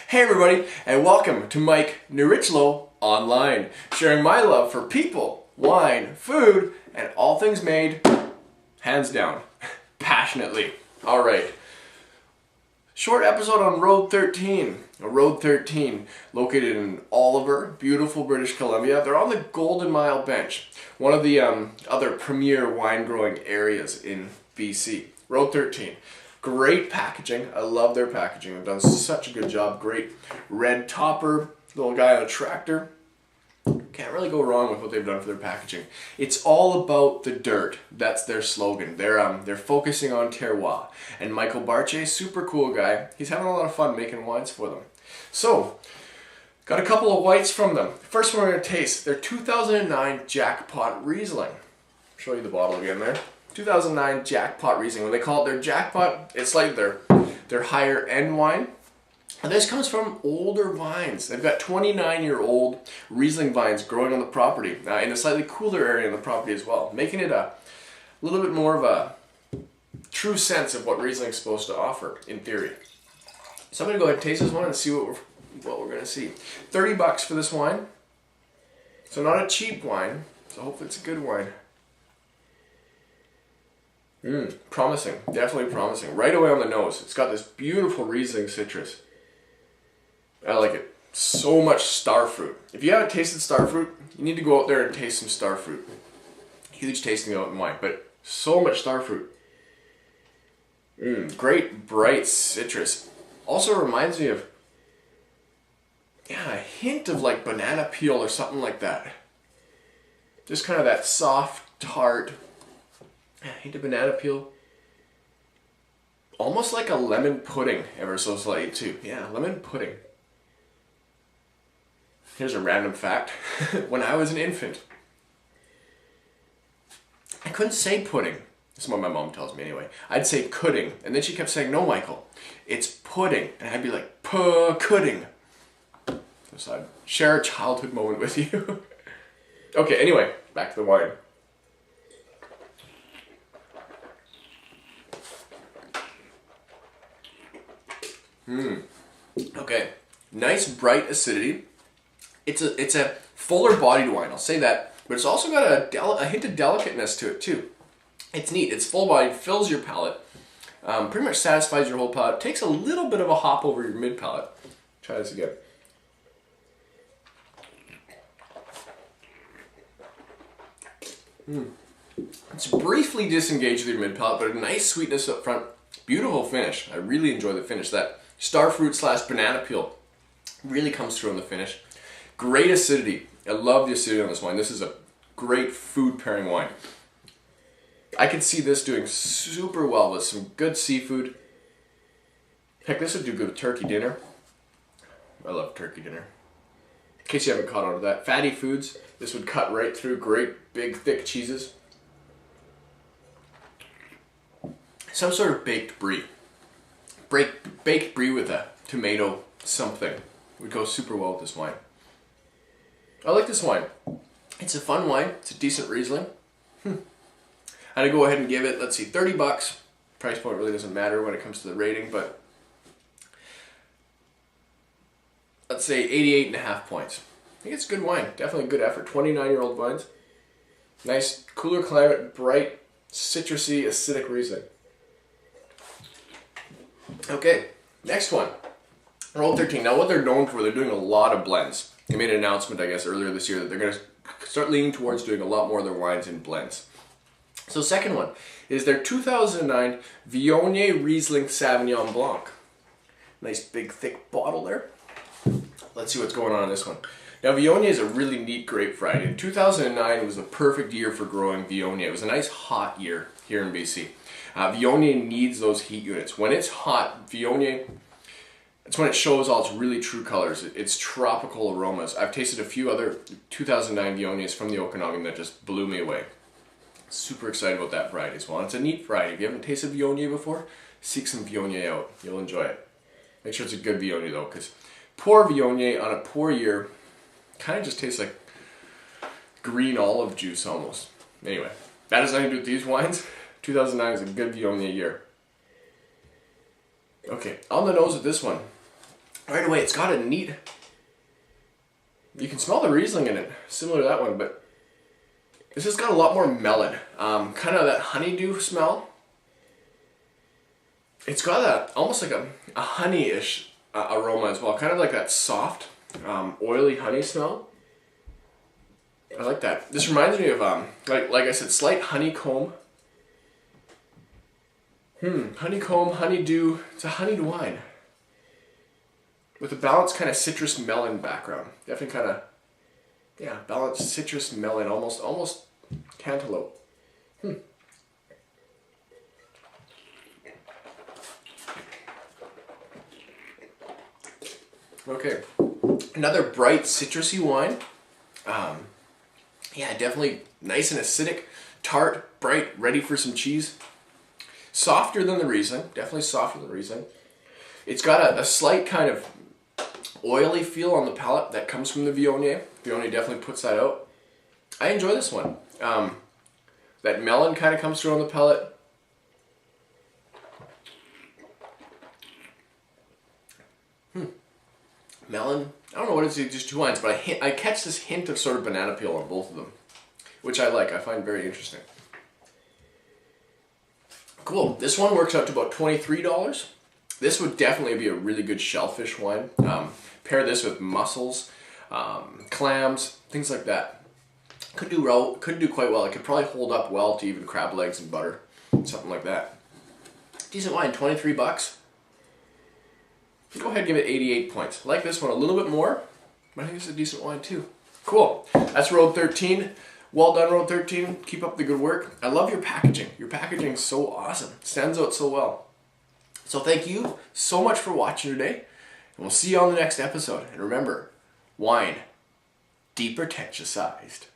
Hey everybody, and welcome to Mike Nierychlo Online, sharing my love for people, wine, food, and all things made, hands down, passionately. Alright, short episode on Road 13. Road 13, located in Oliver, beautiful British Columbia. They're on the Golden Mile Bench, one of the other premier wine growing areas in BC. Road 13. Great packaging. I love their packaging. They've done such a good job. Great red topper, little guy on a tractor. Can't really go wrong with what they've done for their packaging. It's all about the dirt. That's their slogan. They're focusing on terroir. And Michael Barche, super cool guy. He's having a lot of fun making wines for them. So, got a couple of whites from them. First one we're going to taste, their 2009 Jackpot Riesling. Show you the bottle again there. 2009 Jackpot Riesling. When they call it their Jackpot, it's like their higher end wine. And this comes from older vines. They've got 29-year-old Riesling vines growing on the property in a slightly cooler area on the property as well, making it a little bit more of a true sense of what Riesling's supposed to offer in theory. So I'm going to go ahead and taste this one and see what we're going to see. $30 for this wine. So not a cheap wine. So hopefully it's a good wine. Promising. Definitely promising. Right away on the nose. It's got this beautiful Riesling citrus. I like it. So much starfruit. If you haven't tasted starfruit, you need to go out there and taste some starfruit. Huge tasting note in wine, but so much starfruit. Great bright citrus. Also reminds me of, a hint of like banana peel or something like that. Just kind of that soft, tart hint of banana peel. Almost like a lemon pudding, ever so slightly too. Yeah, lemon pudding. Here's a random fact. When I was an infant, I couldn't say pudding. This is what my mom tells me anyway. I'd say pudding, and then she kept saying, "No, Michael, it's pudding." And I'd be like, pudding. So I'd share a childhood moment with you. Okay, anyway, back to the wine. Okay, nice bright acidity. It's a fuller bodied wine, I'll say that, but it's also got a hint of delicateness to it too. It's neat. It's full bodied, fills your palate, pretty much satisfies your whole palate. Takes a little bit of a hop over your mid palate. Try this again. It's briefly disengaged with your mid palate, but a nice sweetness up front. Beautiful finish. I really enjoy the finish. That starfruit / banana peel really comes through on the finish. Great acidity. I love the acidity on this wine. This is a great food pairing wine. I could see this doing super well with some good seafood. Heck, this would do good with turkey dinner. I love turkey dinner. In case you haven't caught on to that. Fatty foods, this would cut right through. Great, big, thick cheeses. Some sort of baked brie. Baked brie with a tomato something would go super well with this wine. I like this wine. It's a fun wine. It's a decent Riesling. I'd go ahead and give it, let's see, $30. Price point really doesn't matter when it comes to the rating, but let's say 88.5 points. I think it's a good wine. Definitely a good effort. 29-year-old vines. Nice, cooler climate, bright, citrusy, acidic Riesling. Okay, next one. Road 13. Now what they're known for, they're doing a lot of blends. They made an announcement, I guess, earlier this year that they're going to start leaning towards doing a lot more of their wines in blends. So second one is their 2009 Viognier Riesling Sauvignon Blanc. Nice big thick bottle there. Let's see what's going on in this one. Now Viognier is a really neat grape variety. In 2009 was the perfect year for growing Viognier. It was a nice hot year here in BC. Viognier needs those heat units. When it's hot, Viognier, it's when it shows all its really true colors. It's tropical aromas. I've tasted a few other 2009 Viogniers from the Okanagan that just blew me away. Super excited about that variety as well. And it's a neat variety. If you haven't tasted Viognier before, seek some Viognier out. You'll enjoy it. Make sure it's a good Viognier though, because poor Viognier on a poor year kind of just tastes like green olive juice almost. Anyway, that has nothing to do with these wines. 2009 is a good Viognier year. Okay, on the nose of this one, right away, it's got a neat, you can smell the Riesling in it, similar to that one, but this has got a lot more melon. Kind of that honeydew smell. It's got that, almost like a honey-ish aroma as well. Kind of like that soft, oily honey smell. I like that. This reminds me of, like I said, slight honeycomb. Honeycomb, honeydew. It's a honeyed wine. With a balanced kind of citrus melon background. Definitely kind of, yeah, balanced citrus melon, almost cantaloupe. Okay, another bright citrusy wine. Yeah, definitely nice and acidic, tart, bright, ready for some cheese. Softer than the Riesling, definitely softer than the Riesling. It's got a slight kind of oily feel on the palate that comes from the Viognier. Viognier definitely puts that out. I enjoy this one. That melon kind of comes through on the palate. Melon, I don't know what it is, just two wines, but I catch this hint of sort of banana peel on both of them, which I like, I find very interesting. Cool, this one works out to about $23. This would definitely be a really good shellfish wine. Pair this with mussels, clams, things like that. Could do quite well. It could probably hold up well to even crab legs and butter, something like that. Decent wine, 23 bucks. Go ahead and give it 88 points. I like this one a little bit more, but I think it's a decent wine too. Cool. That's Road 13. Well done, Road 13. Keep up the good work. I love your packaging. Your packaging is so awesome. It stands out so well. So thank you so much for watching today, and we'll see you on the next episode. And remember, wine, deepretentious-sized.